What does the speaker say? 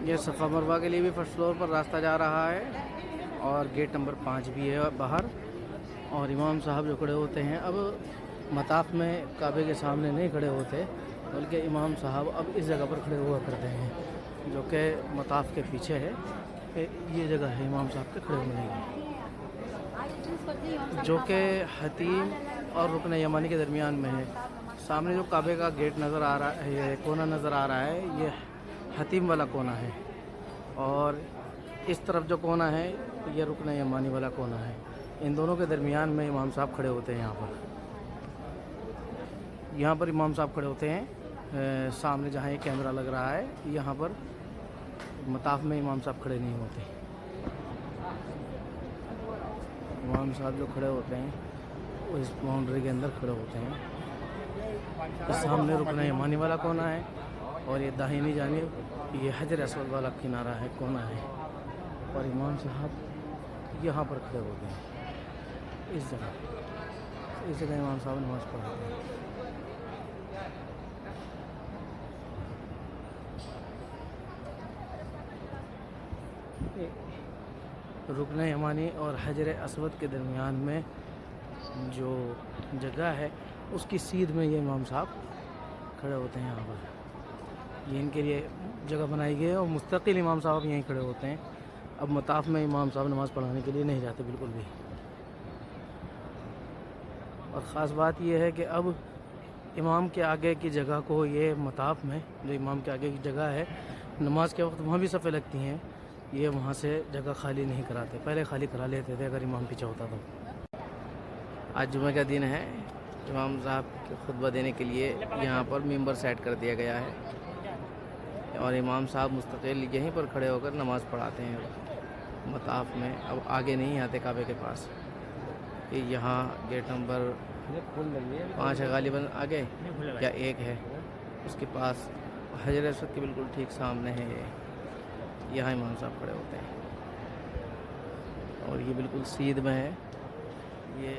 ये सफ़ा मरवा के लिए भी फर्स्ट फ्लोर पर रास्ता जा रहा है और गेट नंबर 5 भी है बाहर। और इमाम साहब जो खड़े होते हैं अब मताफ़ में काबे के सामने नहीं खड़े होते, बल्कि इमाम साहब अब इस जगह पर खड़े हुआ करते हैं जो कि मताफ़ के पीछे है। ये जगह है इमाम साहब के खड़े होने की, जो कि हतीम और रुकन यमानी के दरमियान में है। सामने जो काबे का गेट नज़र आ रहा है, ये कोना नज़र आ रहा है, ये हतीम वाला कोना है। और इस तरफ जो कोना है ये रुकन यमानी वाला कोना है। इन दोनों के दरमियान में इमाम साहब खड़े होते हैं। यहाँ पर इमाम साहब खड़े होते हैं। सामने जहाँ ये कैमरा लग रहा है यहाँ पर मताफ़ में इमाम साहब खड़े नहीं होते। इमाम साहब जो खड़े होते हैं वो इस बाउंड्री के अंदर खड़े होते हैं। इस सामने रुकन यमानी वाला कोना है और ये दाहिनी जानिब ये हजर अस्वद वाला किनारा है, कोना है। और इमाम साहब यहाँ पर खड़े होते हैं, इस जगह इमाम साहब नमाज़ पढ़ाते हैं। रुकन यमानी और हजर अस्वद के दरमियान में जो जगह है उसकी सीध में ये इमाम साहब खड़े होते हैं। यहाँ पर ये इनके लिए जगह बनाई गई है और मुस्तकिल इमाम साहब यहीं खड़े होते हैं। अब मताफ़ में इमाम साहब नमाज़ पढ़ाने के लिए नहीं जाते बिल्कुल भी। और ख़ास बात यह है कि अब इमाम के आगे की जगह को ये मताफ़ में जो इमाम के आगे की जगह है, नमाज के वक्त वहाँ भी सफ़े लगती हैं, ये वहाँ से जगह खाली नहीं कराते। पहले खाली करा लेते थे अगर इमाम पीछे होता तो। आज जुमे का दिन है, इमाम साहब के खुतबा देने के लिए यहाँ पर मिंबर सेट कर दिया गया है और इमाम साहब मुस्तकिल यहीं पर खड़े होकर नमाज़ पढ़ाते हैं मताफ़ में। अब आगे नहीं आते काबे के पास। कि यहाँ गेट नंबर 5 है गालिबन, आगे या 1 है, उसके पास हजर अस्वद के बिल्कुल ठीक सामने है। यहाँ इमाम साहब खड़े होते हैं और ये बिल्कुल सीध में है। ये